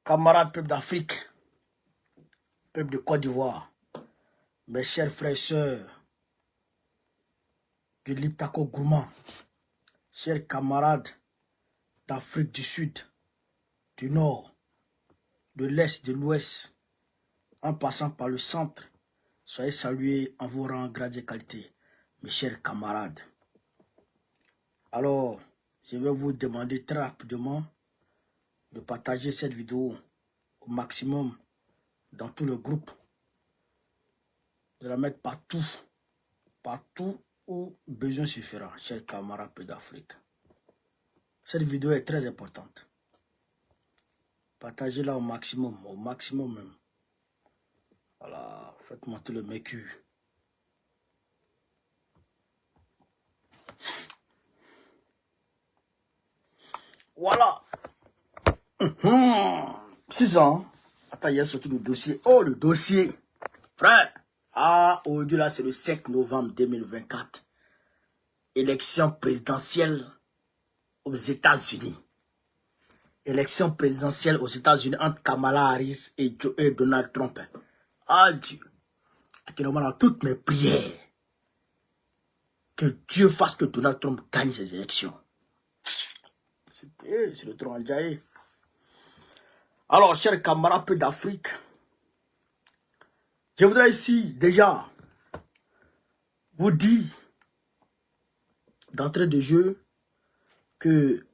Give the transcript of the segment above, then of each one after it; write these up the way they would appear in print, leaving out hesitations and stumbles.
Camarades peuple d'Afrique, peuple de Côte d'Ivoire, mes chers frères et sœurs du Liptako Gourmand, chers camarades d'Afrique du Sud, du Nord, de l'Est, de l'Ouest, en passant par le centre, soyez salués en vos rangs, grades et qualités, mes chers camarades. Alors, je vais vous demander très rapidement de partager cette vidéo au maximum dans tout le groupe, de la mettre partout où besoin suffira, chers camarades peu d'Afrique. Cette vidéo est très importante. Partagez-la au maximum même. Voilà, faites monter le mécu. Voilà. 600. Attends, il y a surtout le dossier. Oh, le dossier. Frère. Ah, aujourd'hui, là, c'est le 5 novembre 2024. Élection présidentielle aux États-Unis. Élection présidentielle aux États-Unis entre Kamala Harris et Donald Trump. Ah, Dieu. Actuellement, dans toutes mes prières, que Dieu fasse que Donald Trump gagne ces élections. C'est le tronc Djaï. Alors, chers camarades peu d'Afrique, je voudrais ici déjà vous dire, d'entrée de jeu, que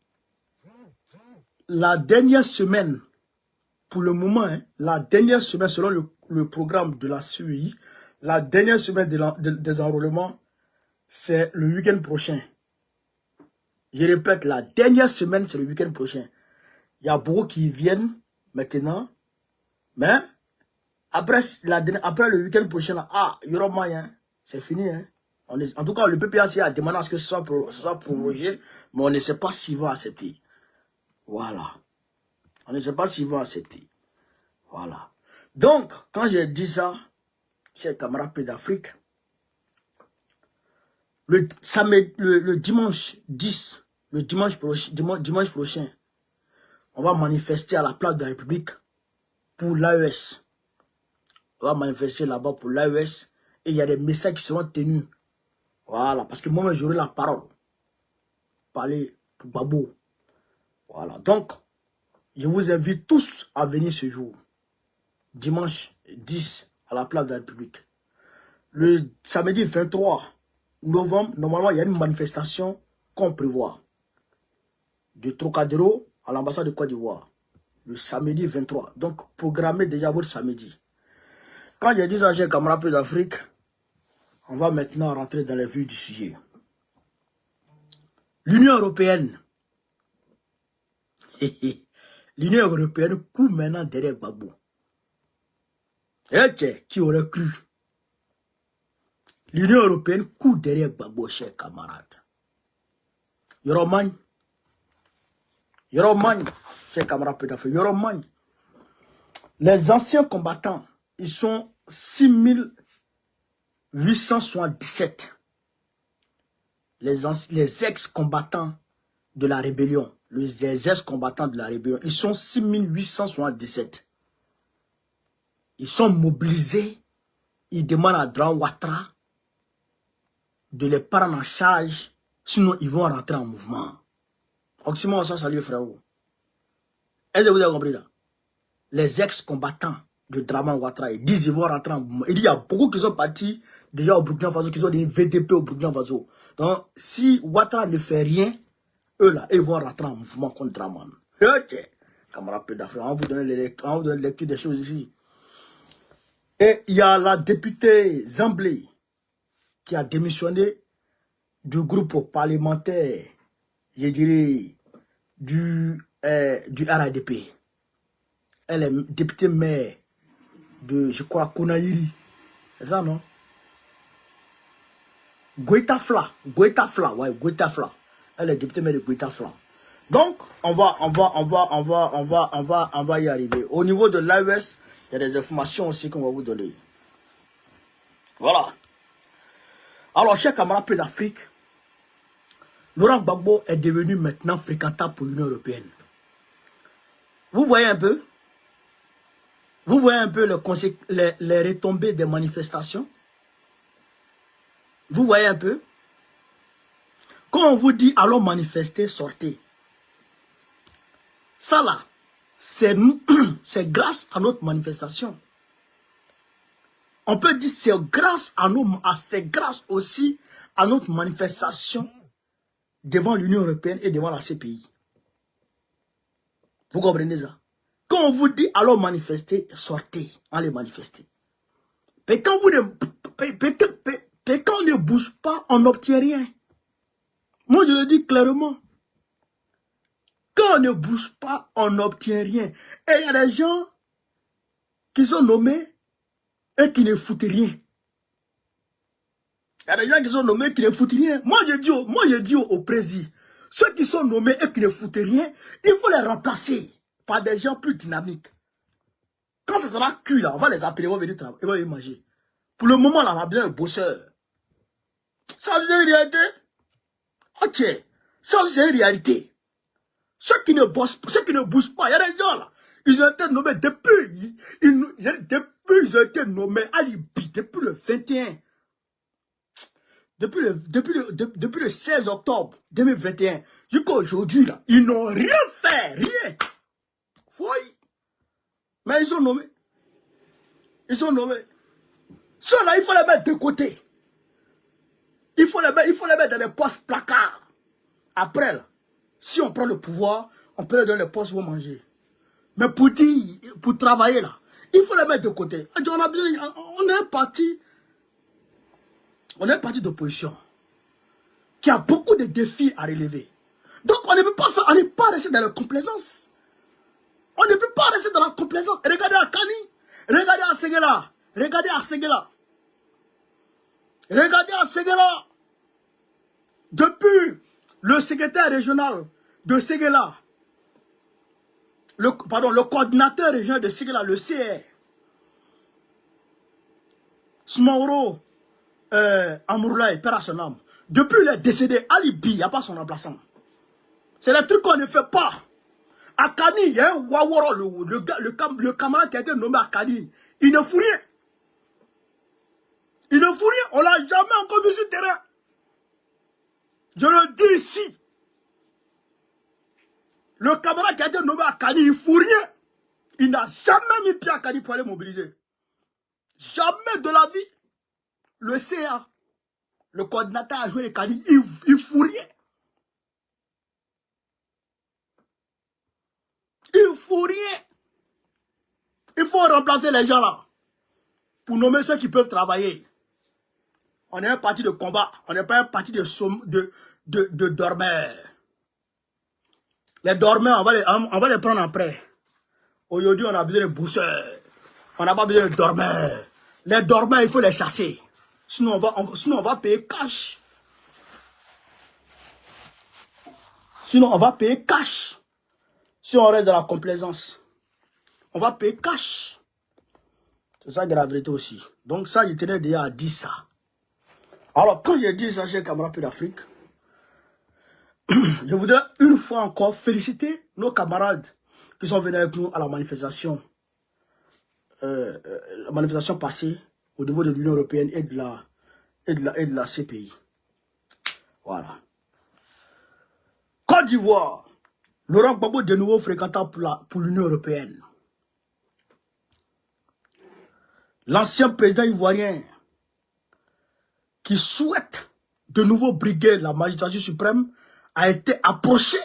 la dernière semaine, pour le moment, la dernière semaine, selon le programme de la CEI, la dernière semaine des enrôlements, c'est le week-end prochain. Je répète, la dernière semaine, c'est le week-end prochain. Il y a beaucoup qui viennent maintenant, mais après le week-end prochain, là, il y aura moyen, c'est fini. En tout cas, le PPAC a demandé à ce que ce soit prorogé, mais on ne sait pas s'ils vont accepter. Voilà. On ne sait pas s'ils vont accepter. Voilà. Donc, quand j'ai dit ça, chers camarades d'Afrique, le dimanche 10, le dimanche prochain, on va manifester à la place de la République pour l'AES. On va manifester là-bas pour l'AES et il y a des messages qui seront tenus. Voilà, parce que moi, j'aurai la parole. Parler pour Babo. Voilà, donc, je vous invite tous à venir ce jour. Dimanche 10 à la place de la République. Le samedi 23 novembre, normalement, il y a une manifestation qu'on prévoit. De Trocadéro à l'ambassade de Côte d'Ivoire. Le samedi 23. Donc, programmez déjà votre samedi. Quand j'ai dit ça, j'ai camarades d'Afrique, on va maintenant rentrer dans les vues du sujet. L'Union européenne. L'Union européenne court maintenant derrière Gbagbo. Qui aurait cru? L'Union européenne court derrière Gbagbo, chers camarades. Yoromagne, chers camarades d'Afrique, Yoromagne. Les anciens combattants, ils sont 6877. Les ex-combattants de la rébellion, les ex-combattants de la rébellion, ils sont 6877. Ils sont mobilisés. Ils demandent à Dran Ouattara de les prendre en charge, sinon ils vont rentrer en mouvement. Oxymore, ça salut frérot. Est-ce que vous avez compris là? Les ex-combattants de Draman Ouattara, ils disent qu'ils vont rentrer en mouvement. Il y a beaucoup qui sont partis déjà au Burkina Faso, qui ont des VDP au Burkina Faso. Donc, si Ouattara ne fait rien, eux là, ils vont rentrer en mouvement contre Draman. Ok, camarades d'Afrique, on va vous donner les lectures des choses ici. Et il y a la députée Zamblé qui a démissionné du groupe parlementaire, je dirais, du RADP. Elle est députée maire de, je crois, Konaïri. C'est ça, non? Goïtafla. Elle est députée maire de Goïtafla. Donc, on va y arriver. Au niveau de l'AES, il y a des informations aussi qu'on va vous donner. Voilà. Alors, chers camarades peu d'Afrique, Laurent Gbagbo est devenu maintenant fréquentable pour l'Union européenne. Vous voyez un peu? Vous voyez un peu les retombées des manifestations? Vous voyez un peu? Quand on vous dit allons manifester, sortez. Ça là, c'est grâce à notre manifestation. On peut dire c'est grâce c'est grâce aussi à notre manifestation devant l'Union européenne et devant la CPI. Vous comprenez ça? Quand on vous dit allons manifester, sortez, allez manifester. Mais quand on ne bouge pas, on n'obtient rien. Moi je le dis clairement. Quand on ne bouge pas, on n'obtient rien. Et il y a des gens qui sont nommés et qui ne foutent rien. Il y a des gens qui sont nommés et qui ne foutent rien. Moi je dis au président, ceux qui sont nommés et qui ne foutent rien, il faut les remplacer par des gens plus dynamiques. Quand ça sera cuit là, on va les appeler, ils vont venir travailler, ils vont venir manger. Pour le moment là, on a bien un bosseur. Ça c'est une réalité. Ok, ça c'est une réalité. Ceux qui ne bossent pas, ceux qui ne bougent pas, il y a des gens là, ils ont été nommés depuis, ils ont été nommés à Libye, depuis le 21, depuis le 16 octobre 2021, jusqu'à aujourd'hui là, ils n'ont rien fait, rien. Oui. Mais ils sont nommés. Ils sont nommés. Ceux-là, il faut les mettre de côté. Il faut les mettre dans des postes placards. Après, là, si on prend le pouvoir, on peut leur donner les postes pour manger. Mais pour travailler là, il faut les mettre de côté. On est un parti d'opposition qui a beaucoup de défis à relever. Donc on ne peut pas faire, on n'est pas resté dans la complaisance. On ne peut pas rester dans la complaisance. Regardez à Kani, regardez à Séguéla, regardez à Séguéla. Regardez à Séguéla. Depuis le secrétaire régional de Séguéla, le coordinateur régional de Séguéla, le CR, Smaoro Amourlaï, père à son âme, depuis il est décédé, Alibi, il n'y a pas son remplaçant. C'est le truc qu'on ne fait pas. À Kani, il y a un Waworo, le camarade qui a été nommé à Kani. Il ne fout rien. Il ne fout rien. On ne l'a jamais encore vu sur le terrain. Je le dis ici. Le camarade qui a été nommé à Kani, il ne fout rien. Il n'a jamais mis pied à Kani pour aller mobiliser. Jamais de la vie. Le CA, le coordinateur a joué les Kani, il ne fout rien. Il ne faut rien. Il faut remplacer les gens là. Pour nommer ceux qui peuvent travailler. On est un parti de combat. On n'est pas un parti de dormeurs. Les dormeurs, on va les prendre après. Aujourd'hui, on a besoin de bousseurs. On n'a pas besoin de dormeurs. Les dormeurs, il faut les chasser. Sinon, on va payer cash. Sinon, on va payer cash. Si on reste dans la complaisance, on va payer cash. C'est ça qui est la vérité aussi. Donc ça, je tenais déjà à dire ça. Alors, quand j'ai dit ça, chers camarades d'Afrique, je voudrais une fois encore féliciter nos camarades qui sont venus avec nous à la manifestation passée au niveau de l'Union européenne et de la CPI. Voilà. Côte d'Ivoire, Laurent Gbagbo de nouveau fréquentant pour l'Union européenne. L'ancien président ivoirien qui souhaite de nouveau briguer la magistrature suprême a été approché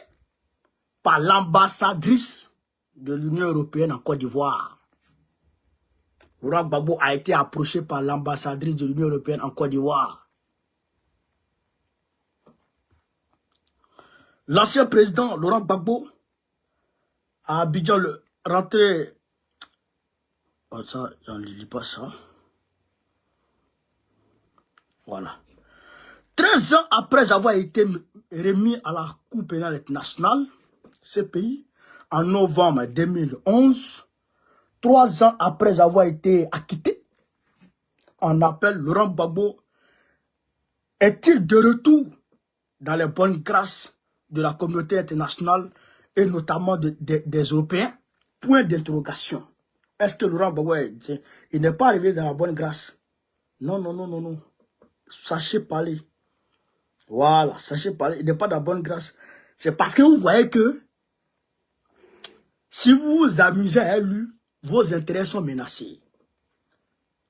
par l'ambassadrice de l'Union européenne en Côte d'Ivoire. Laurent Gbagbo a été approché par l'ambassadrice de l'Union européenne en Côte d'Ivoire. L'ancien président Laurent Gbagbo à Abidjan rentré. Oh, ça, j'en lis pas ça. Voilà. 13 ans après avoir été remis à la Cour pénale internationale, ce pays, en novembre 2011, 3 ans après avoir été acquitté, en appel, Laurent Gbagbo est-il de retour dans les bonnes grâces de la communauté internationale et notamment des Européens? Point d'interrogation. Est-ce que Laurent Gbagbo, il n'est pas arrivé dans la bonne grâce? Non, non, non, non, non. Sachez parler. Voilà, sachez parler. Il n'est pas dans la bonne grâce. C'est parce que vous voyez que si vous vous amusez à lui, vos intérêts sont menacés.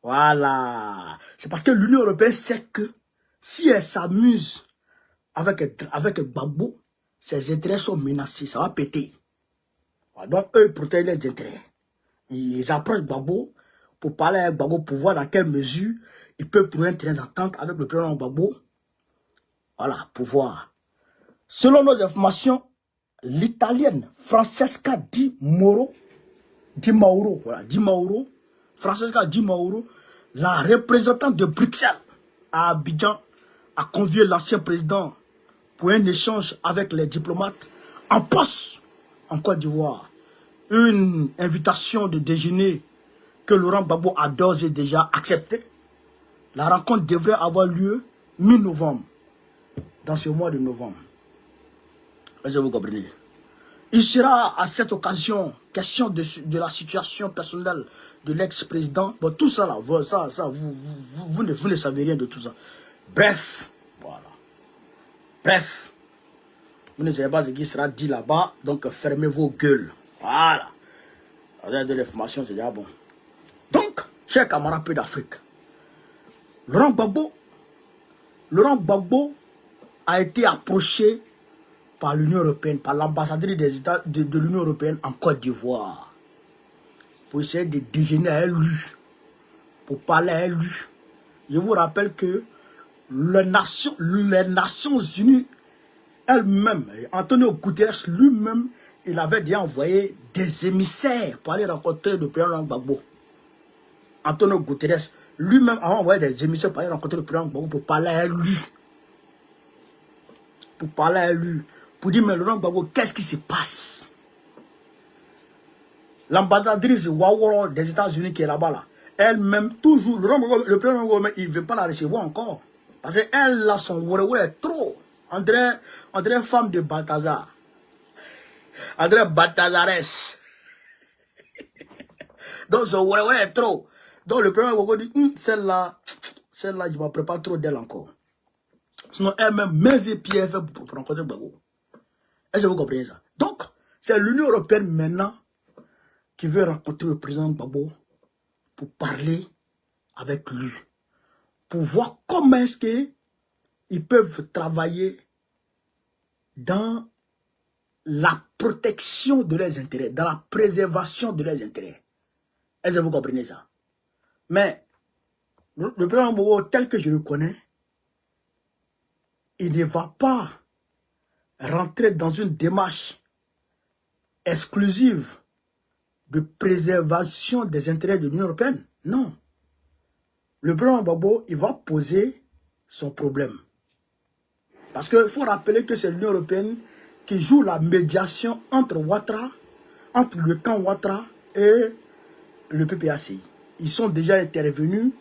Voilà. C'est parce que l'Union européenne sait que si elle s'amuse avec Gbagbo, ses intérêts sont menacés. Ça va péter. Voilà. Donc, eux, ils protègent les intérêts. Ils approchent Gbagbo pour parler avec Gbagbo, pour voir dans quelle mesure ils peuvent trouver un terrain d'entente avec le président Gbagbo. Voilà, pour voir. Selon nos informations, l'italienne Francesca Di Mauro, Francesca Di Mauro, la représentante de Bruxelles à Abidjan, a convié l'ancien président pour un échange avec les diplomates en poste en Côte d'Ivoire. Une invitation de déjeuner que Laurent Gbagbo a d'ores et déjà acceptée. La rencontre devrait avoir lieu mi-novembre, dans ce mois de novembre. Est-ce que vous comprenez? Il sera à cette occasion question de la situation personnelle de l'ex-président. Bon, tout ça là, vous ne savez rien de tout ça. Bref, voilà. Bref, vous ne savez pas ce qui sera dit là-bas, donc fermez vos gueules. Voilà. De l'information, c'est déjà bon. Donc, chers camarades peu d'Afrique, Laurent Gbagbo a été approché par l'Union européenne, par l'ambassadeur des États de l'Union européenne en Côte d'Ivoire, pour essayer de déjeuner à lui, pour parler à lui. Je vous rappelle que les Nations Unies elles-mêmes, Antonio Guterres lui-même, il avait déjà envoyé des émissaires pour aller rencontrer le président Gbagbo. Antonio Guterres lui-même a envoyé des émissaires pour aller rencontrer le président Gbagbo pour parler à lui. Pour parler à lui. Pour dire, mais Laurent Gbagbo, qu'est-ce qui se passe? L'ambassadrice Waworo des États-Unis qui est là-bas, là, elle-même, toujours, le président Gbagbo, il ne veut pas la recevoir encore. Parce qu'elle a son woué trop. André femme de Balthazar. André Balthazares. Donc son woué est trop. Donc le président Gbagbo dit, celle-là, je ne m'apprends pas trop d'elle encore. Sinon, elle-même, mes pieds pour rencontrer Gbagbo. Est-ce que vous comprenez ça? Donc, c'est l'Union européenne maintenant qui veut rencontrer le président Gbagbo pour parler avec lui. Pour voir comment est-ce qu'ils peuvent travailler dans la protection de leurs intérêts, dans la préservation de leurs intérêts. Est-ce que vous comprenez ça? Mais, le président Gbagbo, tel que je le connais, il ne va pas rentrer dans une démarche exclusive de préservation des intérêts de l'Union européenne. Non. Le président Gbagbo, il va poser son problème. Parce qu'il faut rappeler que c'est l'Union européenne qui joue la médiation entre Ouattara, entre le camp Ouattara et le PPACI. Ils sont déjà intervenus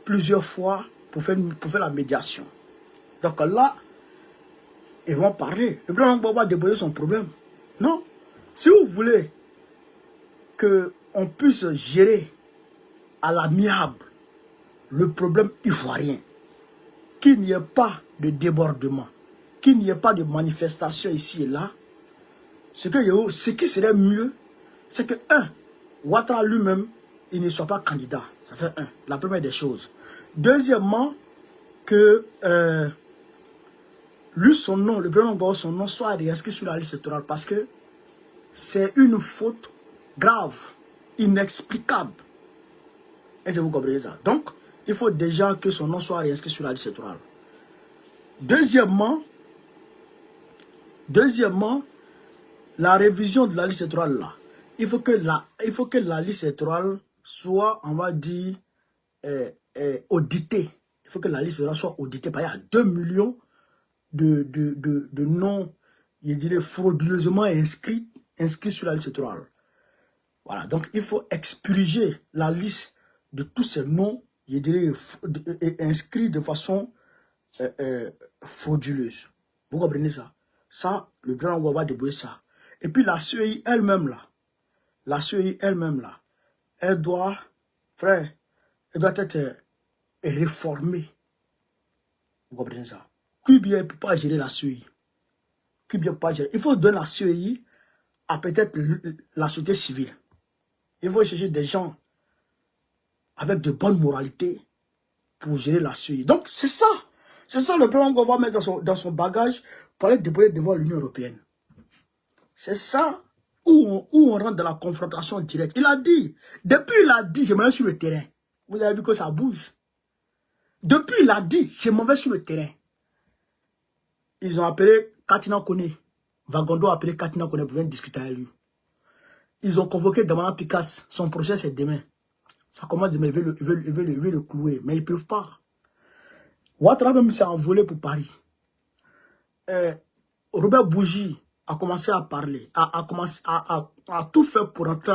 plusieurs fois pour faire la médiation. Donc là, ils vont parler. Le président Gbagbo va déposer son problème. Non. Si vous voulez qu'on puisse gérer à l'amiable le problème ivoirien, qu'il n'y ait pas de débordement, qu'il n'y ait pas de manifestation ici et là, ce qui serait mieux, c'est que, Ouattara lui-même, il ne soit pas candidat. Ça fait la première des choses. Deuxièmement, que lui, son nom, le président Gbagbo, son nom soit réinscrit sur la liste électorale parce que c'est une faute grave, inexplicable. Est-ce que vous comprenez ça? Donc, il faut déjà que son nom soit réinscrit sur la liste électorale. Deuxièmement, la révision de la liste électorale là, il faut que la liste électorale soit, on va dire, auditée. Il faut que la liste électorale soit auditée. Parce qu'il y a 2 millions de noms, je dirais, frauduleusement inscrits sur la liste électorale. Voilà, donc il faut expurger la liste de tous ces noms, je dirais, inscrits de façon frauduleuse. Vous comprenez ça? Ça, le président va déposer ça. Et puis la CEI elle-même là, elle doit, frère, elle doit être réformée. Vous comprenez ça? Cuba ne peut pas gérer la CEI. Cuba ne peut pas gérer. Il faut donner la CEI à peut-être la société civile. Il faut chercher des gens avec de bonnes moralités pour gérer la CEI. Donc, c'est ça. C'est ça le problème qu'on va mettre dans son bagage pour aller déployer devant l'Union européenne. C'est ça où on rentre dans la confrontation directe. Il a dit, depuis il a dit, je m'en vais sur le terrain. Vous avez vu que ça bouge. Depuis il a dit, je m'en vais sur le terrain. Ils ont appelé Katina Kone. Vagondo a appelé Katina Kone pour venir discuter avec lui. Ils ont convoqué Damana Picasse. Son procès c'est demain. Ça commence demain, ils veulent le clouer, mais ils ne peuvent pas. Ouattara même s'est envolé pour Paris. Robert Bougie a commencé à parler, a tout fait pour entrer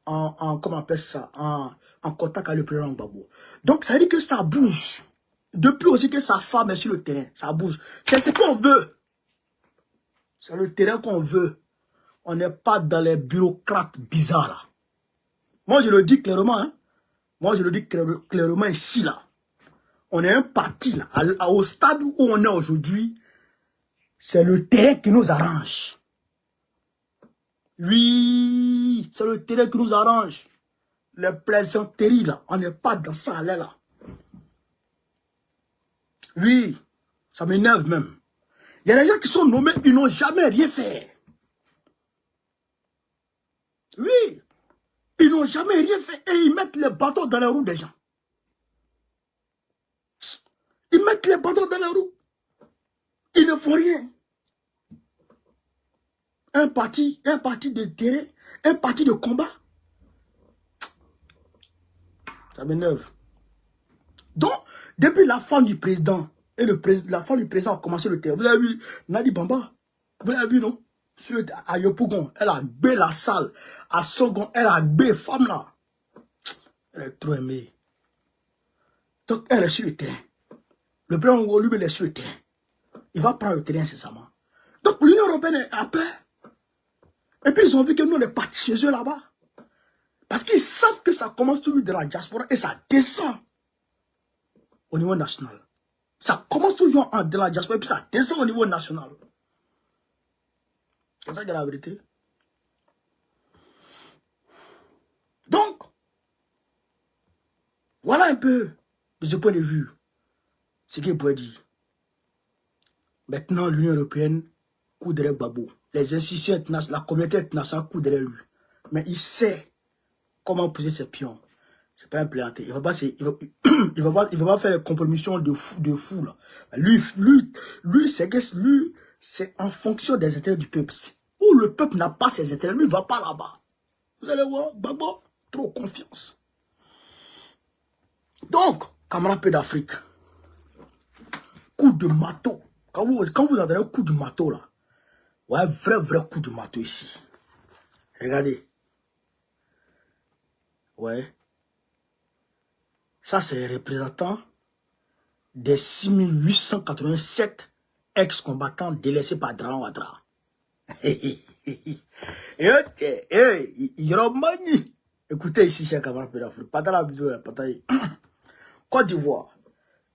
comment on appelle ça, en contact avec le président Gbagbo. Donc ça veut dire que ça bouge. Depuis aussi que sa femme est sur le terrain, ça bouge. C'est ce qu'on veut. C'est le terrain qu'on veut. On n'est pas dans les bureaucrates bizarres là. Moi je le dis clairement, hein. Moi je le dis clairement ici là. On est un parti là, au stade où on est aujourd'hui, c'est le terrain qui nous arrange. Oui, c'est le terrain qui nous arrange. Les plaisanteries là, on n'est pas dans ça là. Oui, ça m'énerve même. Il y a des gens qui sont nommés, ils n'ont jamais rien fait. Oui, ils n'ont jamais rien fait et ils mettent les bâtons dans les roues des gens. Ils mettent les bâtons dans les roues. Ils ne font rien. Un parti de terrain, un parti de combat. Ça m'énerve. Donc, depuis la femme du président, et la femme du président a commencé le terrain. Vous avez vu Nadi Bamba? Vous l'avez vu, non? À Yopougon, elle a bé la salle. À Sogon, elle a bé femme là. Elle est trop aimée. Donc, elle est sur le terrain. Le président lui, il est sur le terrain. Il va prendre le terrain incessamment. Donc, l'Union européenne a peur. Et puis, ils ont vu que nous, on est partis chez eux là-bas. Parce qu'ils savent que ça commence toujours de la diaspora et ça descend au niveau national. Ça commence toujours de la diaspora et puis ça descend au niveau national. C'est ça qui est la vérité. Donc, voilà un peu, de ce point de vue, ce qu'il pourrait dire. Maintenant, l'Union européenne court derrière Gbagbo. Les institutions internationales, la communauté internationale court derrière lui. Mais il sait comment poser ses pions. C'est pas un plaisanterie. Il va pas faire les compromissions de fou là. Lui, c'est en fonction des intérêts du peuple. Où le peuple n'a pas ses intérêts, lui, il ne va pas là-bas. Vous allez voir, Gbagbo, trop confiance. Donc, camarades peu d'Afrique, coup de marteau. Quand vous entendez un coup de marteau là, ouais, vrai coup de marteau ici. Regardez. Ouais. Ça, c'est les représentants des 6887 ex-combattants délaissés par Draman Ouattara. Écoutez ici, chers camarades de l'Afrique. Pas dans la vidéo, Côte d'Ivoire.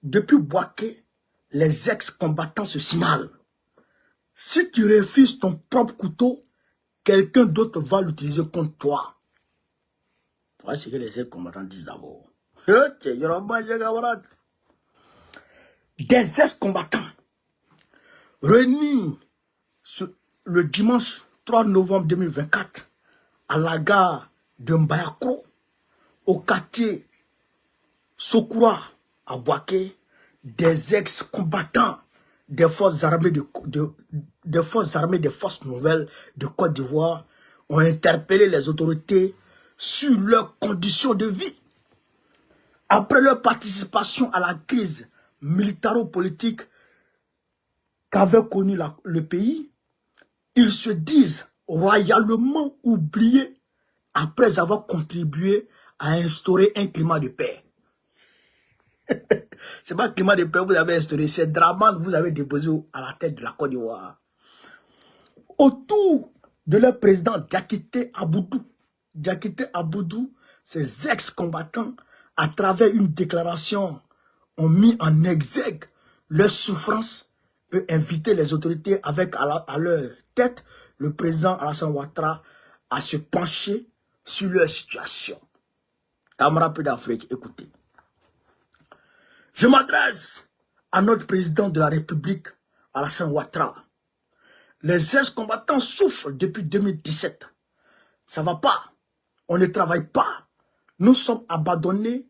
Depuis Bouaké, les ex-combattants se signalent. Si tu refuses ton propre couteau, quelqu'un d'autre va l'utiliser contre toi. Voilà ce que les ex-combattants disent d'abord. Des ex-combattants réunis le dimanche 3 novembre 2024 à la gare de Mbayakro, au quartier Sokoura à Bouaké, des ex-combattants des forces armées des forces nouvelles de Côte d'Ivoire ont interpellé les autorités sur leurs conditions de vie. Après leur participation à la crise militaro-politique qu'avait connue le pays, ils se disent royalement oubliés après avoir contribué à instaurer un climat de paix. C'est pas un climat de paix que vous avez instauré, c'est Draman que vous avez déposé à la tête de la Côte d'Ivoire. Autour de leur président Diakité Aboudou, Diakité Aboudou, ses ex-combattants, à travers une déclaration, ont mis en exergue leurs souffrances et invité les autorités avec à leur tête le président Alassane Ouattara à se pencher sur leur situation. Camarades d'Afrique, écoutez. Je m'adresse à notre président de la République, Alassane Ouattara. Les ex-combattants souffrent depuis 2017. Ça ne va pas. On ne travaille pas. Nous sommes abandonnés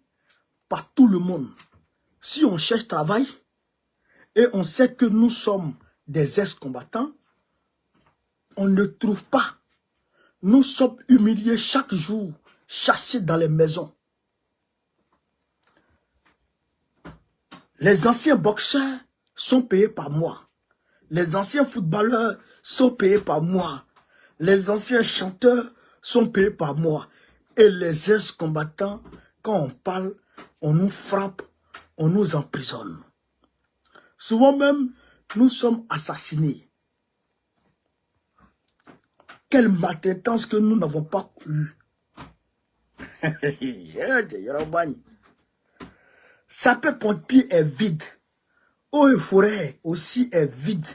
par tout le monde. Si on cherche travail et on sait que nous sommes des ex-combattants, on ne trouve pas. Nous sommes humiliés chaque jour, chassés dans les maisons. Les anciens boxeurs sont payés par moi. Les anciens footballeurs sont payés par moi. Les anciens chanteurs sont payés par moi. Et les ex-combattants, quand on parle, on nous frappe, on nous emprisonne. Souvent même, nous sommes assassinés. Quelle maltraitance que nous n'avons pas eue. Sapeur-pompier est vide. Eau et forêt aussi est vide.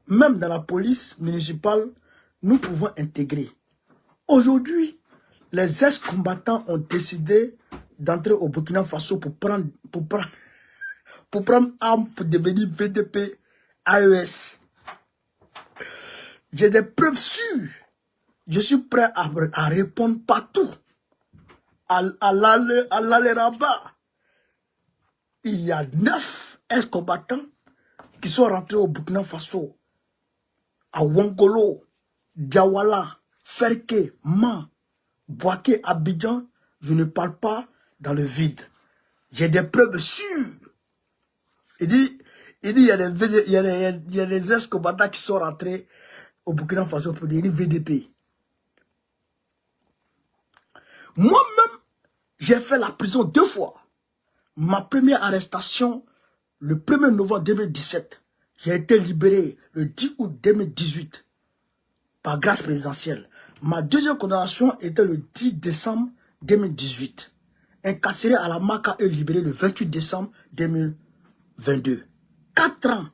Même dans la police municipale, nous pouvons intégrer. Aujourd'hui, les ex-combattants ont décidé d'entrer au Burkina Faso pour prendre arme pour devenir VDP AES. J'ai des preuves sûres. Je suis prêt à répondre partout. À l'aller-rabat. Il y a 9 ex-combattants qui sont rentrés au Burkina Faso. À Wongolo, Diawala, Ferke, Man, Boaké, Abidjan. Je ne parle pas dans le vide. J'ai des preuves sûres. Il dit il y a des ex-combattants qui sont rentrés au Burkina Faso pour devenir VDP. Moi-même, j'ai fait la prison 2 fois. Ma première arrestation, le 1er novembre 2017. J'ai été libéré le 10 août 2018 par grâce présidentielle. Ma deuxième condamnation était le 10 décembre 2018. Incarcéré à la Maka et libéré le 28 décembre 2022. 4 ans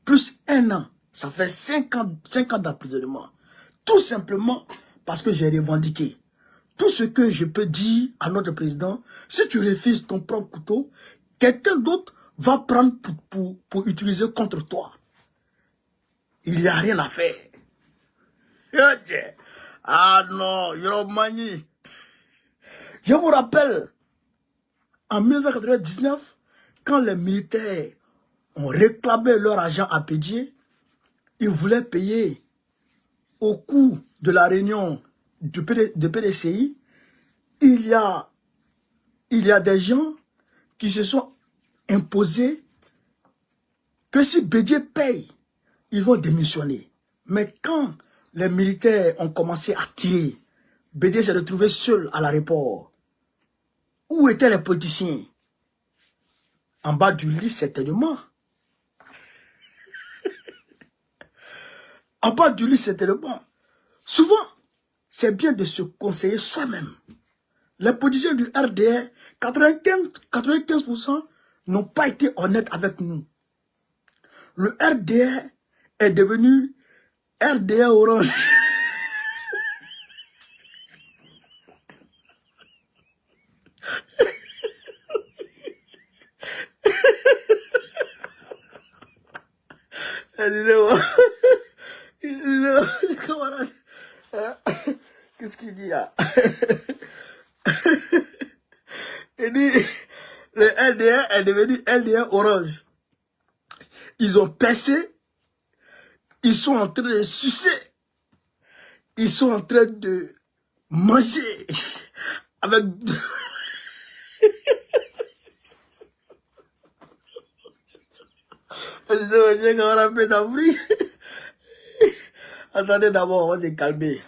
plus 1 an, ça fait 5 ans d'emprisonnement. Tout simplement parce que j'ai revendiqué. Tout ce que je peux dire à notre président, si tu refuses ton propre couteau, quelqu'un d'autre va prendre pour utiliser contre toi. Il n'y a rien à faire. Ah non, Yoromani. Je vous rappelle, en 1999, quand les militaires ont réclamé leur argent à Pédié, ils voulaient payer au coût de la réunion de PDCI. Il y a des gens qui se sont imposés que si Bédié paye, ils vont démissionner. Mais quand les militaires ont commencé à tirer, Bédié s'est retrouvé seul à l'aéroport. Où étaient les politiciens? En bas du lit, certainement. En bas du lit, certainement. Souvent, c'est bien de se conseiller soi-même. Les politiciens du RDR, 95% n'ont pas été honnêtes avec nous. Le RDR est devenu RDR Orange. Qu'est-ce qu'il dit là? Il dit, le LDR est devenu LDR Orange. Ils ont percé, ils sont en train de sucer, ils sont en train de manger avec... Attendez d'abord, on va se calmer.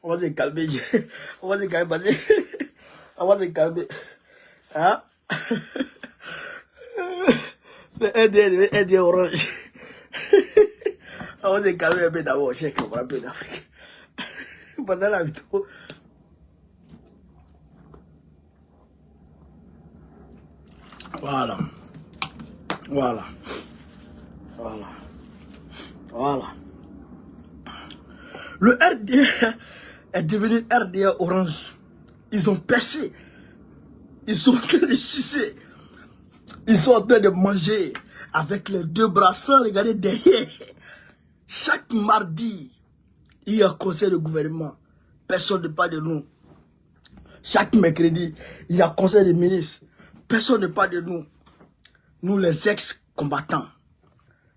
On va se calmer. On va se calmer. On va se calmer. Hein? Le ND Orange. On va se calmer un peu d'abord. On va un peu d'Afrique. Pendant la vidéo, Voilà. Voilà. Voilà. Voilà. Le RDA est devenu RDA Orange. Ils ont percé. Ils sont en train de sucer. Ils sont en train de manger avec les deux bras sans regarder derrière. Chaque mardi, il y a un conseil de gouvernement. Personne ne parle de nous. Chaque mercredi, il y a un conseil des ministres. Personne ne parle de nous. Nous, les ex-combattants.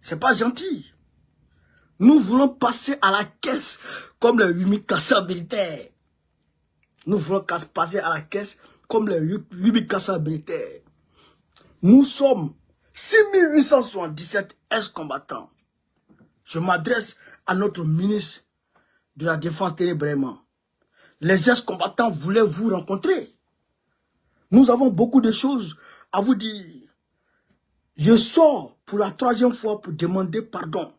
C'est pas gentil. Nous voulons passer à la caisse comme les 8000 casseurs militaires. Nous voulons passer à la caisse comme les 8000 casseurs militaires. Nous sommes 6877 ex-combattants. Je m'adresse à notre ministre de la Défense, Thierry Brément. Les ex-combattants voulaient vous rencontrer. Nous avons beaucoup de choses à vous dire. Je sors pour la 3e fois pour demander pardon.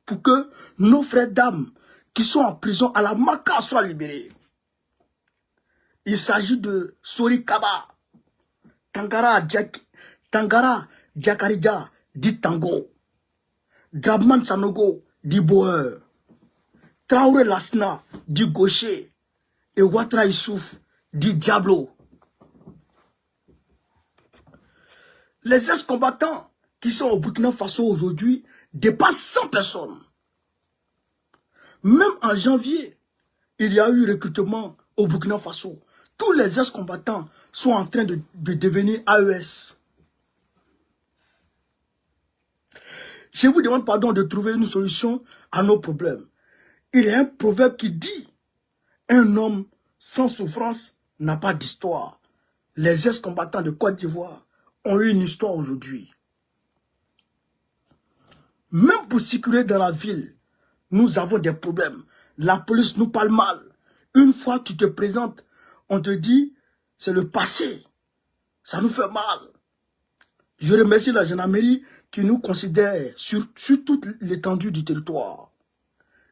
Pour que nos frères dames qui sont en prison à la Maka soient libérés. Il s'agit de Sori Kaba, Tangara Diakarija, dit Tango, Drabman Sanogo, dit Boer, Traoré Lasna, dit Gaucher, et Ouattara Issouf, dit Diablo. Les ex-combattants qui sont au Burkina Faso aujourd'hui dépassent 100 personnes. Même en janvier, il y a eu recrutement au Burkina Faso. Tous les ex-combattants sont en train de devenir AES. Je vous demande pardon de trouver une solution à nos problèmes. Il y a un proverbe qui dit, un homme sans souffrance n'a pas d'histoire. Les ex-combattants de Côte d'Ivoire ont eu une histoire aujourd'hui. Même pour circuler dans la ville, nous avons des problèmes. La police nous parle mal. Une fois que tu te présentes, on te dit, c'est le passé. Ça nous fait mal. Je remercie la gendarmerie qui nous considère sur toute l'étendue du territoire.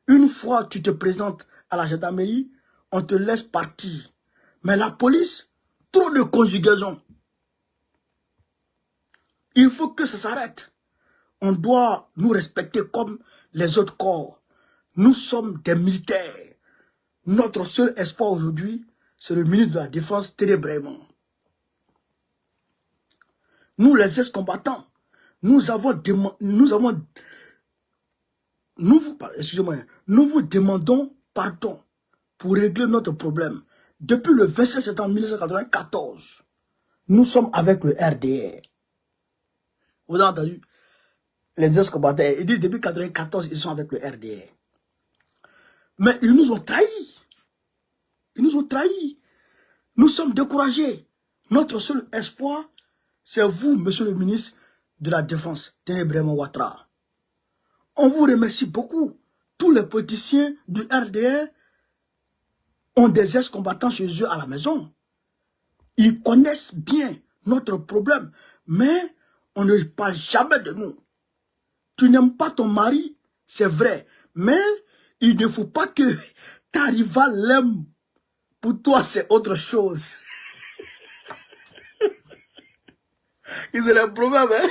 Une fois que tu te présentes à la gendarmerie, on te laisse partir. Mais la police, trop de conjugaison. Il faut que ça s'arrête. On doit nous respecter comme les autres corps. Nous sommes des militaires. Notre seul espoir aujourd'hui, c'est le ministre de la Défense, Thierry Brément. Nous, les ex-combattants, nous vous demandons pardon pour régler notre problème. Depuis le 27 septembre 1994, nous sommes avec le RDR. Vous avez entendu? Les ex-combattants, ils disent depuis 1994, ils sont avec le RDR. Mais ils nous ont trahis. Ils nous ont trahis. Nous sommes découragés. Notre seul espoir, c'est vous, monsieur le ministre de la Défense, Thierry Brément Ouattara. On vous remercie beaucoup. Tous les politiciens du RDR ont des ex-combattants chez eux à la maison. Ils connaissent bien notre problème, mais on ne parle jamais de nous. Tu n'aimes pas ton mari, c'est vrai, mais il ne faut pas que ta rivale l'aime. Pour toi, c'est autre chose. Ils ont le problème, hein?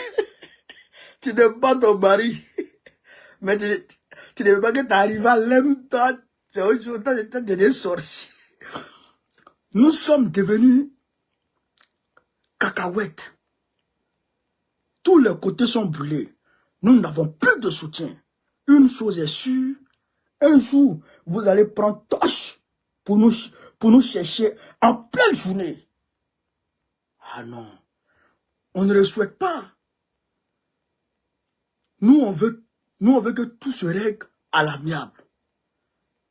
Tu n'aimes pas ton mari, mais tu ne veux pas que ta rivale l'aime, toi. C'est autre chose, t'as des sorciers. Nous sommes devenus cacahuètes. Tous les côtés sont brûlés. Nous n'avons plus de soutien. Une chose est sûre, un jour, vous allez prendre torche pour nous chercher en pleine journée. Ah non, on ne le souhaite pas. Nous, on veut que tout se règle à l'amiable.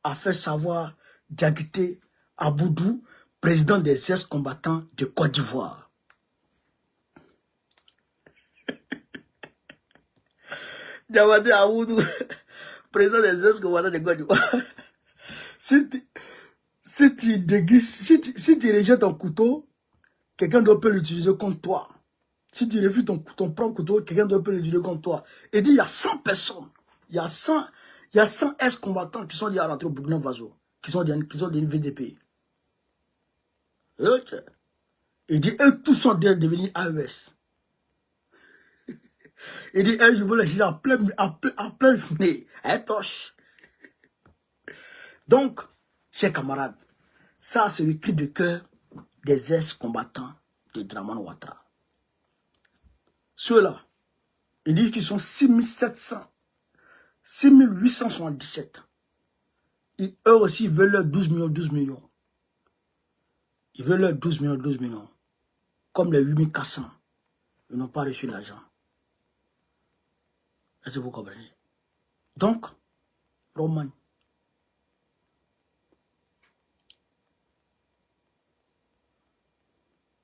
A fait savoir Diakité Aboudou, président des ex-combattants de Côte d'Ivoire. Diakité Aboudou, président des ex-combattants de Côte d'Ivoire. Si tu rejettes ton couteau, quelqu'un d'autre peut l'utiliser contre toi. Si tu refuses ton propre couteau, quelqu'un d'autre peut l'utiliser contre toi. Et dit, il y a 100 personnes, il y a 100 ex-combattants qui sont liés à rentrer au Burkina Faso, qui sont des VDP. Okay. Il dit, eux tous sont devenus AES. Il dit, je veux les chercher à plein nez, à torche. Donc, chers camarades, ça c'est le cri de cœur des ex-combattants de Dramane Ouattara. Ceux-là, ils disent qu'ils sont 6877. Et eux aussi, ils veulent leurs 12 millions, 12 millions. Ils veulent leurs 12 millions, 12 millions. Comme les 8400. Ils n'ont pas reçu l'argent. Est-ce que vous comprenez? Donc, Romagne.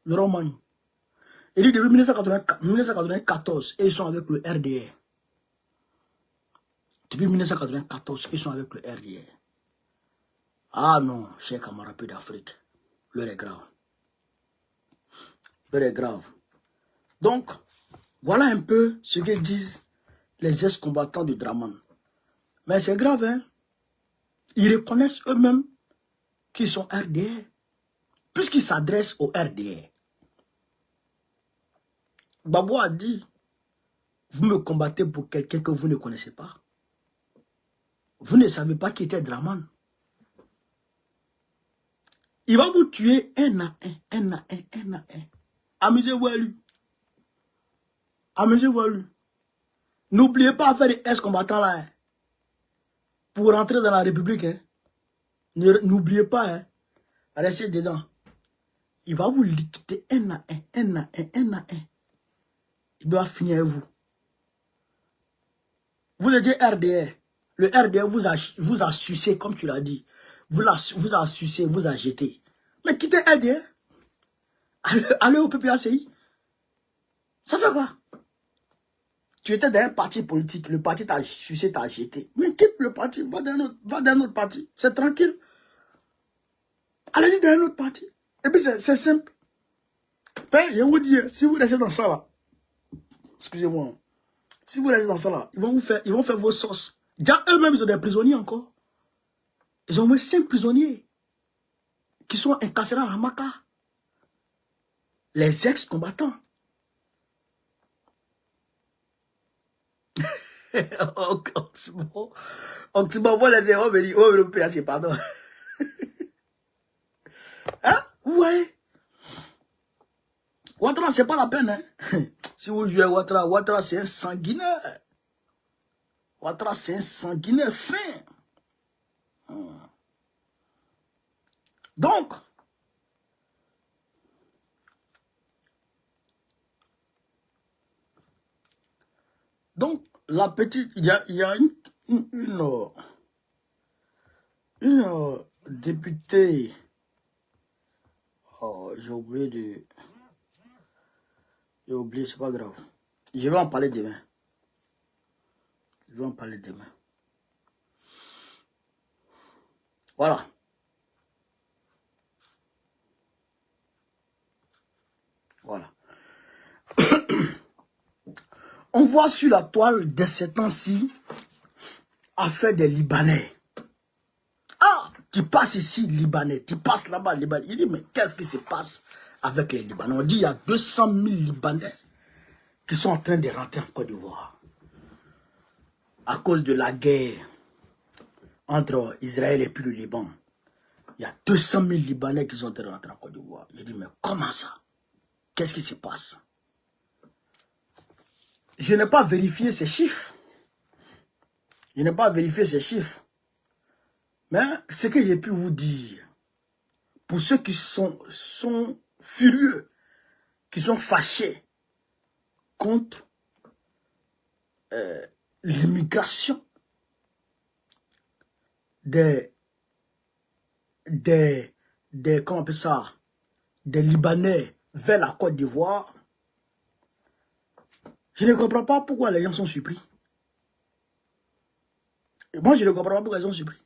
Le Romagne. Il dit depuis 1994, et ils sont avec le RDR. Depuis 1994, ils sont avec le RDR. Ah non, chers camarades d'Afrique, l'heure est grave. L'heure est grave. Donc, voilà un peu ce que disent les ex-combattants de Dramane. Mais c'est grave, hein. Ils reconnaissent eux-mêmes qu'ils sont RDR, puisqu'ils s'adressent au RDR. Babo a dit, vous me combattez pour quelqu'un que vous ne connaissez pas. Vous ne savez pas qui était Dramane. Il va vous tuer un à un. Amusez-vous à lui. Amusez-vous à lui. N'oubliez pas de faire des ex-combattants là. Hein. Pour rentrer dans la République. Hein. N'oubliez pas. Hein. Restez dedans. Il va vous liquider un à un. Il doit finir avec vous. Vous le dites RDR. Le RDR vous a sucé, comme tu l'as dit. Vous a sucé, vous a jeté. Mais quittez RDR. Allez au PPACI. Ça fait quoi? Tu étais dans un parti politique. Le parti t'a sucé, t'a jeté. Mais quitte le parti. Va dans un autre parti. C'est tranquille. Allez-y dans un autre parti. Et puis c'est simple. Ben, je vous dis, si vous restez dans ça là. Excusez-moi. Si vous restez dans ça là, ils vont faire vos sauces. Déjà, eux-mêmes, ils ont des prisonniers encore. Ils ont au moins 5 prisonniers qui sont incarcérés à Hamaka. Les ex-combattants. Oxymore, on les héros, mais dit, oh, le PAC, pardon. Hein? Ouais. Ouattara, c'est pas la peine, hein. Si vous jouez Ouattara, c'est un sanguinaire. Ouattara, c'est un sanguinaire fin. Donc, la petite, il y a une députée, oh, j'ai oublié, c'est pas grave. Je vais en parler demain. Voilà. Voilà. On voit sur la toile de ces temps-ci affaire des Libanais. Ah, tu passes ici, Libanais. Tu passes là-bas, Libanais. Il dit, mais qu'est-ce qui se passe avec les Libanais? On dit, il y a 200 000 Libanais qui sont en train de rentrer en Côte d'Ivoire. À cause de la guerre entre Israël et puis le Liban. Il y a 200 000 Libanais qui sont en train de rentrer en Côte d'Ivoire. Je dis, mais comment ça? Qu'est-ce qui se passe? Je n'ai pas vérifié ces chiffres. Mais ce que j'ai pu vous dire, pour ceux qui sont furieux, qui sont fâchés contre l'immigration comment on appelle ça, des Libanais vers la Côte d'Ivoire, je ne comprends pas pourquoi les gens sont surpris. Et moi, je ne comprends pas pourquoi ils sont surpris.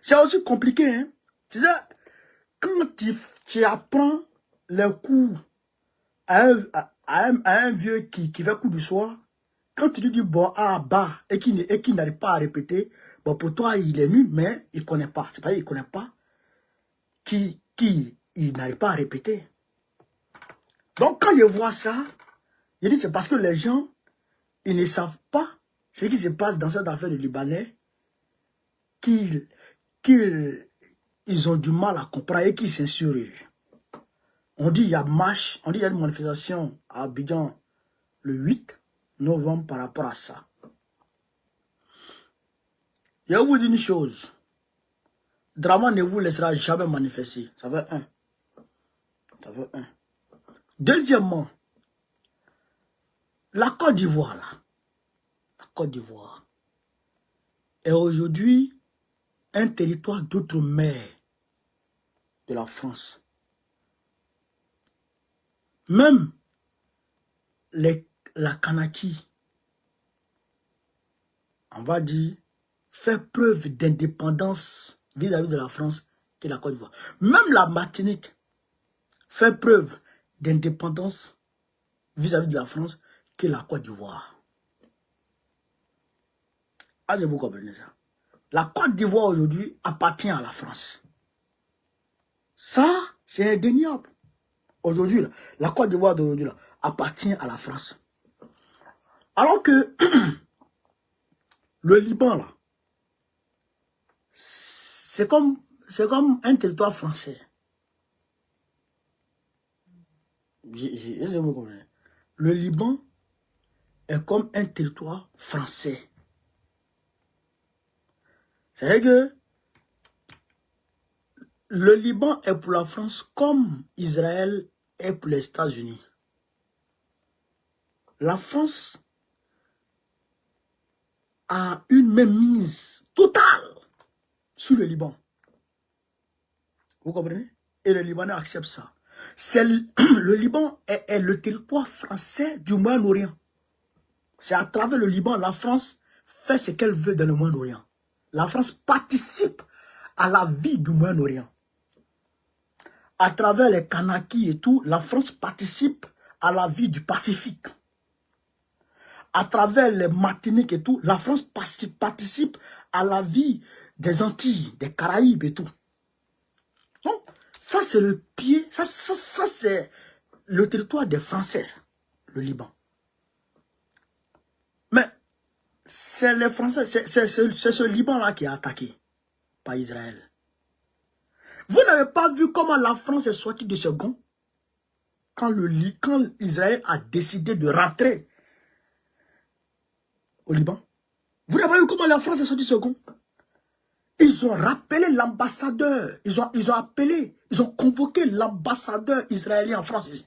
C'est aussi compliqué, hein. Tu sais, quand tu apprends les coups à un vieux qui fait coup du soir, quand tu lui dis bon, ah, bah, et qui n'arrive pas à répéter, bon, pour toi, il est nul, mais il ne connaît pas. C'est pas qu'il ne connaît pas, il n'arrive pas à répéter. Donc, quand je vois ça, je dis c'est parce que les gens Ils ne savent pas ce qui se passe dans cette affaire de Libanais, qu'ils ont du mal à comprendre et qu'ils s'insurgent. On dit il y a marche, on dit il y a une manifestation à Abidjan le 8 novembre par rapport à ça. Je vais vous dire une chose. Draman ne vous laissera jamais manifester. Ça fait un. Ça fait un. Deuxièmement, la Côte d'Ivoire, là. La Côte d'Ivoire est aujourd'hui un territoire d'outre-mer de la France. Même la Kanaki, on va dire, fait preuve d'indépendance vis-à-vis de la France que la Côte d'Ivoire. Même la Martinique fait preuve d'indépendance vis-à-vis de la France que la Côte d'Ivoire. Ah, vous comprenez ça? La Côte d'Ivoire aujourd'hui appartient à la France. Ça, c'est indéniable. Aujourd'hui, la Côte d'Ivoire d'aujourd'hui appartient à la France. Alors que le Liban, là, c'est comme un territoire français. Le Liban est comme un territoire français. C'est-à-dire que le Liban est pour la France comme Israël est pour les États-Unis. La France a une mainmise totale sur le Liban. Vous comprenez? Et le Libanais accepte ça. Le Liban est le territoire français du Moyen-Orient. C'est à travers le Liban, la France fait ce qu'elle veut dans le Moyen-Orient. La France participe à la vie du Moyen-Orient. À travers les Kanakis et tout, la France participe à la vie du Pacifique. À travers les Martiniques et tout, la France participe à la vie des Antilles, des Caraïbes et tout. Donc, ça c'est le pied, ça c'est le territoire des Français, ça, le Liban. Mais c'est les Français, c'est ce Liban-là qui est attaqué par Israël. Vous n'avez pas vu comment la France est sortie de ce gond quand Israël a décidé de rentrer au Liban? Vous n'avez pas vu comment la France est sortie de ce gond? Ils ont rappelé l'ambassadeur, ils ont convoqué l'ambassadeur israélien en France ici.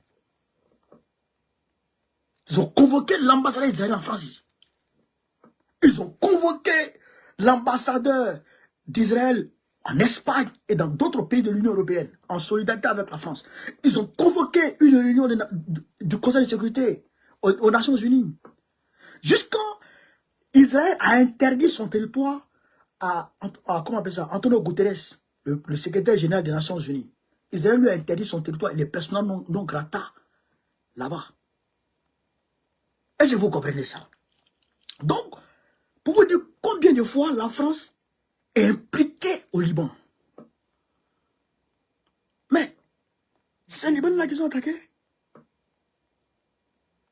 Ils ont convoqué l'ambassadeur israélien en France ici. Ils ont convoqué l'ambassadeur d'Israël en Espagne et dans d'autres pays de l'Union européenne, en solidarité avec la France. Ils ont convoqué une réunion du Conseil de sécurité aux Nations Unies. Jusqu'à Israël a interdit son territoire à comment on appelle ça, Antonio Guterres, le secrétaire général des Nations Unies. Israël lui a interdit son territoire et les personnes non grata là-bas. Est-ce que vous comprenez ça? Donc, pour vous dire combien de fois la France est impliquée au Liban. Mais, c'est les Libanais qui sont attaqués.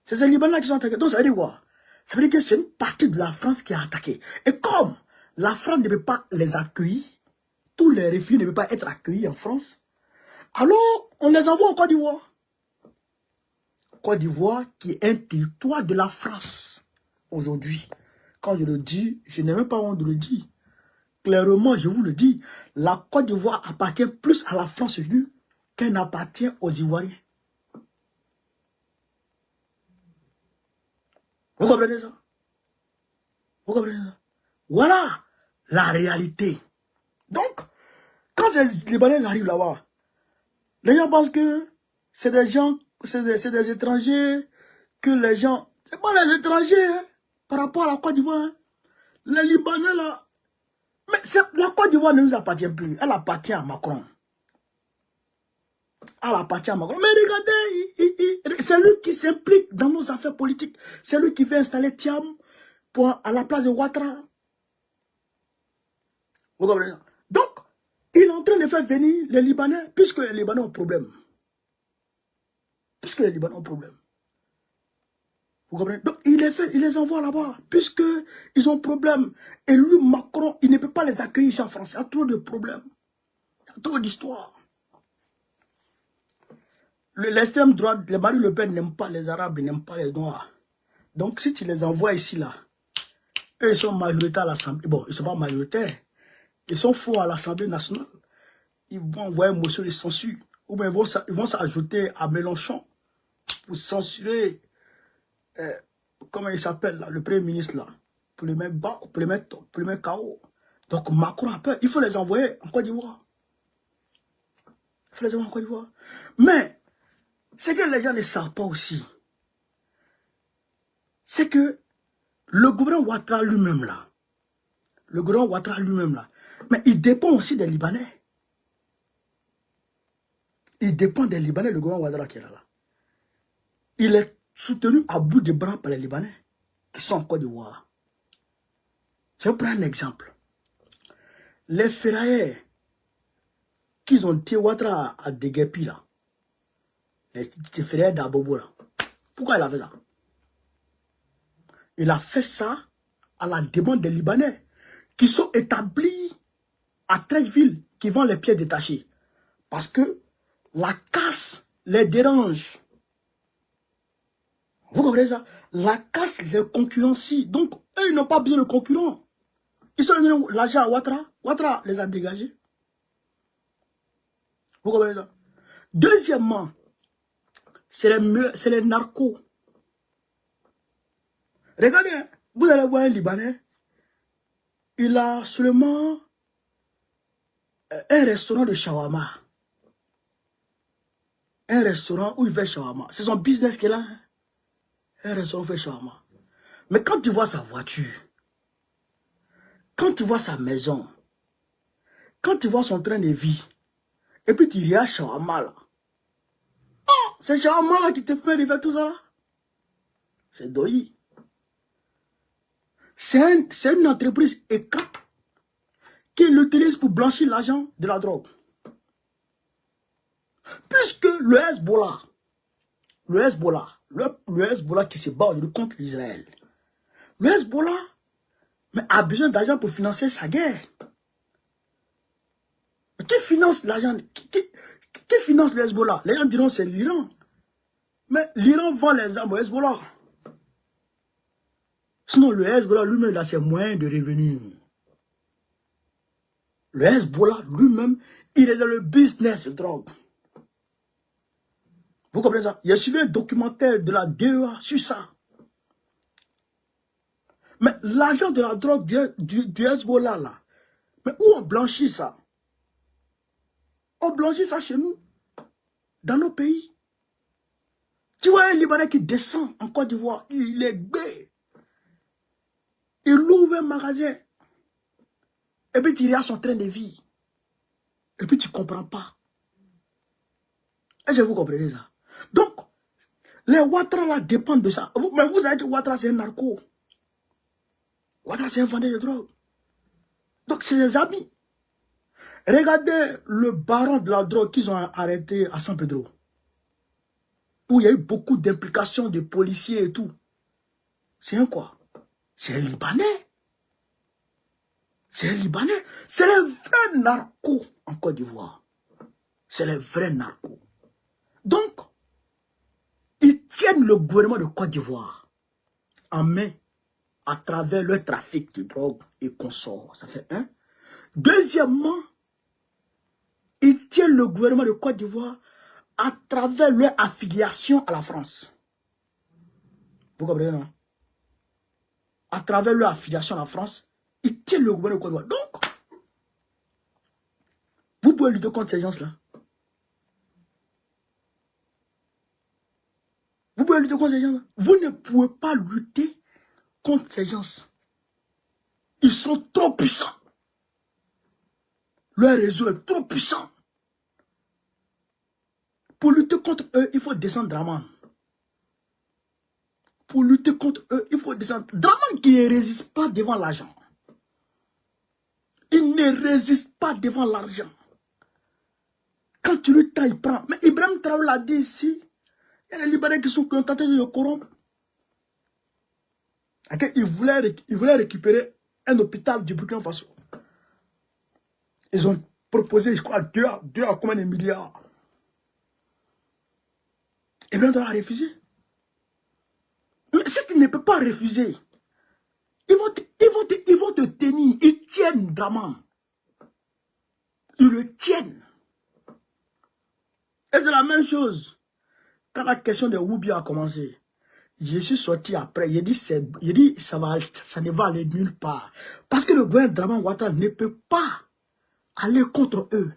C'est ces Libanais qui sont attaqués. Donc, ça veut dire quoi? Ça veut dire que c'est une partie de la France qui a attaqué. Et comme la France ne peut pas les accueillir, tous les réfugiés ne peuvent pas être accueillis en France, alors on les envoie en Côte d'Ivoire. Côte d'Ivoire qui est un territoire de la France aujourd'hui. Quand je le dis, je n'ai même pas honte de le dire. Clairement, je vous le dis, la Côte d'Ivoire appartient plus à la France aujourd'hui qu'elle n'appartient aux Ivoiriens. Vous comprenez ça? Vous comprenez ça? Voilà la réalité. Donc, quand ces Libanais arrivent là-bas, les gens pensent que c'est des gens, c'est des étrangers, que les gens... C'est pas les étrangers, hein, par rapport à la Côte d'Ivoire. Hein. Les Libanais, là... Mais la Côte d'Ivoire ne nous appartient plus. Elle appartient à Macron. Elle appartient à Macron. Mais regardez, c'est lui qui s'implique dans nos affaires politiques. C'est lui qui fait installer Thiam à la place de Ouattara. Vous comprenez? Donc, il est en train de faire venir les Libanais, puisque les Libanais ont problème. Puisque les Libanais ont problème. Vous comprenez? Donc, il les envoie là-bas, puisque ils ont problème. Et lui, Macron, il ne peut pas les accueillir ici en France. Il y a trop de problèmes. Il y a trop d'histoires. L'extrême droite, les Marine Le Pen n'aiment pas les Arabes, ils n'aiment pas les Noirs. Donc, si tu les envoies ici, là, eux, ils sont majoritaires à l'Assemblée. Bon, ils ne sont pas majoritaires. Ils sont forts à l'Assemblée nationale. Ils vont envoyer une motion de censure. Ou bien ils vont s'ajouter à Mélenchon pour censurer, comment il s'appelle, là, le Premier ministre, là, pour les mettre bas, pour les mettre KO. Donc, Macron a peur. Il faut les envoyer en Côte d'Ivoire. Il faut les envoyer en Côte d'Ivoire. Mais, ce que les gens ne savent pas aussi, c'est que le gouvernement Ouattara lui-même là, mais il dépend aussi des Libanais. Il dépend des Libanais, le gouvernement Ouattara qui est là. Il est soutenu à bout de bras par les Libanais qui sont en Côte d'Ivoire. Je prends un exemple. Les ferrailleurs qu'ils ont tiré Ouattara à Déguépi là, les ferrailleurs d'Abobo là, pourquoi il a fait ça? Il a fait ça à la demande des Libanais qui sont établis à Trècheville, qui vendent les pieds détachés. Parce que la casse les dérange. Vous comprenez ça? La casse les concurrencie. Donc, eux, ils n'ont pas besoin de concurrents. Ils sont donnés l'argent à Ouattara. Ouattara les a dégagés. Vous comprenez ça? Deuxièmement, c'est les narcos. Regardez, vous allez voir un Libanais. Il a seulement un restaurant de shawarma. Un restaurant où il fait shawarma. C'est son business qu'il a. Hein? Un restaurant où il fait shawarma. Mais quand tu vois sa voiture, quand tu vois sa maison, quand tu vois son train de vie, et puis tu regardes shawarma là. Oh, c'est shawarma là qui te permet de faire tout ça là. C'est Doyi. C'est une entreprise écran qui l'utilise pour blanchir l'argent de la drogue. Puisque le Hezbollah qui se bat contre Israël, le Hezbollah a besoin d'argent pour financer sa guerre. Qui finance l'argent? Qui finance le Hezbollah? Les gens diront c'est l'Iran. Mais l'Iran vend les armes au Hezbollah. Sinon, le Hezbollah lui-même, il a ses moyens de revenus. Le Hezbollah lui-même, il est dans le business de drogue. Vous comprenez ça? Il y a suivi un documentaire de la DEA sur ça. Mais l'argent de la drogue du Hezbollah, là, mais où on blanchit ça? On blanchit ça chez nous, dans nos pays. Tu vois un Libanais qui descend en Côte d'Ivoire, il est gai. Il ouvre un magasin. Et puis tu regardes son train de vie. Et puis tu ne comprends pas. Est-ce que vous comprenez ça? Donc, les Ouattara là dépendent de ça. Mais vous savez que Ouattara c'est un narco. Ouattara c'est un vendeur de drogue. Donc c'est des amis. Regardez le baron de la drogue qu'ils ont arrêté à San Pedro. Où il y a eu beaucoup d'implications de policiers et tout. C'est un quoi? C'est un Libanais. C'est un Libanais. C'est les vrais narcos en Côte d'Ivoire. C'est les vrais narcos. Donc, ils tiennent le gouvernement de Côte d'Ivoire en main à travers le trafic de drogue et consorts. Ça fait un. Deuxièmement, ils tiennent le gouvernement de Côte d'Ivoire à travers leur affiliation à la France. Vous comprenez, non? À travers leur affiliation à la France, ils tiennent le gouvernement de Côte d'Ivoire. Donc, vous pouvez lutter contre ces gens-là. Vous pouvez lutter contre ces gens-là. Vous ne pouvez pas lutter contre ces gens. Ils sont trop puissants. Leur réseau est trop puissant. Pour lutter contre eux, il faut descendre Draman. Pour lutter contre eux, il faut descendre. Draman qui ne résiste pas devant l'argent. Il ne résiste pas devant l'argent. Quand tu lui tailles, il prend. Mais Ibrahim Traoré l'a dit ici. Il y a des Libanais qui sont tentés de le corrompre. Ils voulaient récupérer un hôpital du Burkina Faso. Ils ont proposé, je crois, 2 à combien de milliards. Ibrahim Traoré a refusé. Mais si tu ne peux pas refuser, ils vont te tenir. Ils tiennent Draman. Ils le tiennent. Et c'est la même chose. Quand la question de Woubi a commencé, je suis sorti après. J'ai dit, ça ne va aller nulle part. Parce que le gouvernement Draman Ouattara ne peut pas aller contre eux.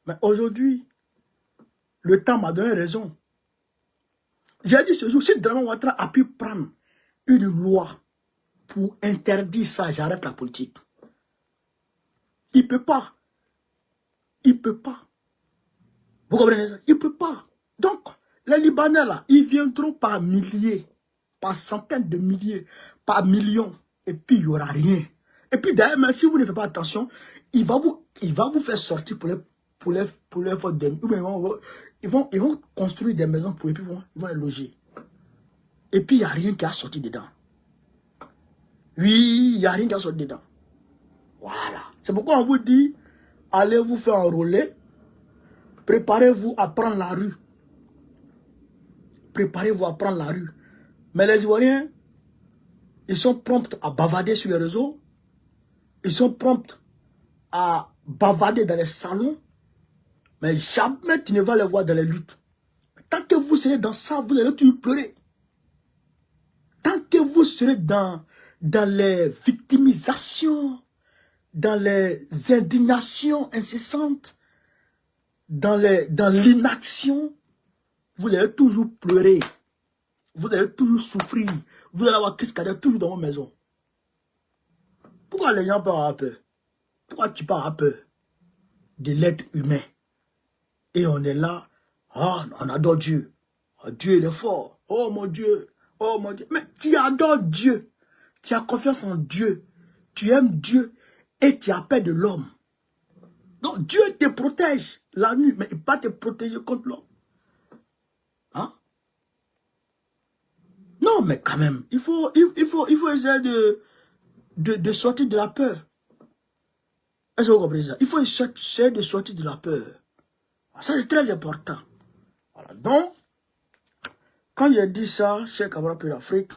Mais aujourd'hui, le temps m'a donné raison. J'ai dit ce jour, si Draman Ouattara a pu prendre une loi pour interdire ça, j'arrête la politique. Il ne peut pas. Il ne peut pas. Vous comprenez ça? Il ne peut pas. Donc, les Libanais là, ils viendront par milliers, par centaines de milliers, par millions. Et puis, il n'y aura rien. Et puis, d'ailleurs, même si vous ne faites pas attention, il va vous faire sortir pour les faire des... Ils vont construire des maisons pour eux, puis ils vont les loger. Et puis, il n'y a rien qui a sorti dedans. Oui, il n'y a rien qui a sorti dedans. Voilà. C'est pourquoi on vous dit, allez vous faire enrôler. Préparez-vous à prendre la rue. Préparez-vous à prendre la rue. Mais les Ivoiriens, ils sont prompts à bavarder sur les réseaux. Ils sont prompts à bavarder dans les salons. Mais jamais tu ne vas les voir dans les luttes. Tant que vous serez dans ça, vous allez toujours pleurer. Tant que vous serez dans les victimisations, dans les indignations incessantes, dans l'inaction, vous allez toujours pleurer. Vous allez toujours souffrir. Vous allez avoir crise cardiaque toujours dans vos maisons. Pourquoi les gens parlent à peur? Pourquoi tu parles à peur de l'être humain? Et on est là, on adore Dieu. Oh, Dieu il est fort. Oh mon Dieu. Oh mon Dieu. Mais tu adores Dieu. Tu as confiance en Dieu. Tu aimes Dieu. Et tu as peur de l'homme. Donc Dieu te protège la nuit, mais il ne va pas te protéger contre l'homme. Hein? Non, mais quand même, il faut essayer de sortir de la peur. Est-ce que vous comprenez ça? Il faut essayer de sortir de la peur. Ça, c'est très important. Voilà. Donc, quand j'ai dit ça, cher camarade de l'Afrique,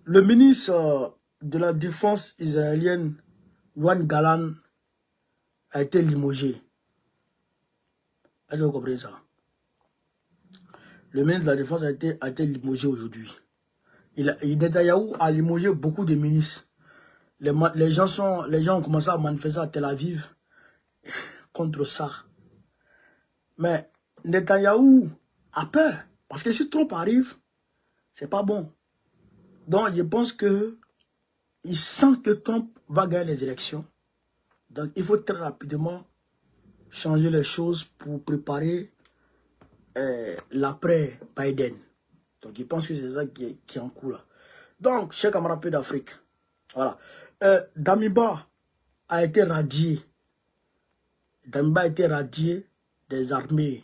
le ministre de la Défense israélienne, Yoav Gallant, a été limogé. Est-ce que vous comprenez ça? Le ministre de la Défense a été limogé aujourd'hui. Netanyahou a limogé beaucoup de ministres. Les gens ont commencé à manifester à Tel Aviv contre ça. Mais Netanyahou a peur. Parce que si Trump arrive, c'est pas bon. Donc, je pense que il sent que Trump va gagner les élections. Donc, il faut très rapidement changer les choses pour préparer l'après Biden. Donc, je pense que c'est ça qui est en cours là. Donc, chers camarades d'Afrique, voilà. Damiba a été radié. Damiba a été radié des armées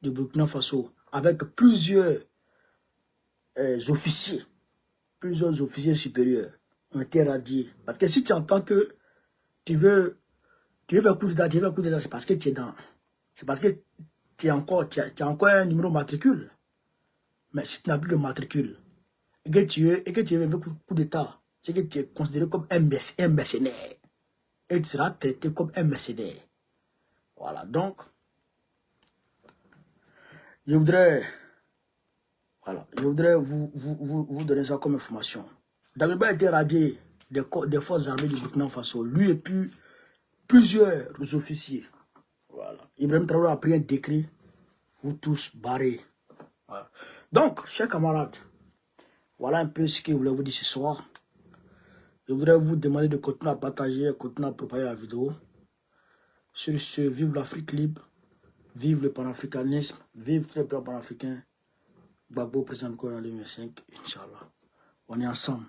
du Burkina Faso avec plusieurs officiers. Plusieurs officiers supérieurs ont été radiés. Parce que si tu entends que tu veux faire coup d'État, c'est parce que tu es dans... C'est parce que tu as encore un numéro matricule. Mais si tu n'as plus de matricule, et que tu veux faire coup d'État, c'est que tu es considéré comme un mercenaire. Et tu seras traité comme un mercenaire. Voilà, donc, je voudrais vous donner ça comme information. Damiba a été radié des forces armées du Burkina Faso. Lui et puis plusieurs officiers. Voilà. Ibrahim Traoré a pris un décret. Vous tous barrés. Voilà. Donc, chers camarades, voilà un peu ce que je voulais vous dire ce soir. Je voudrais vous demander de continuer à partager, continuer à propager la vidéo. Sur ce, vive l'Afrique libre, vive le panafricanisme, vive le peuple panafricain. Gbagbo, président du Conseil en 2025, Inch'Allah. On est ensemble.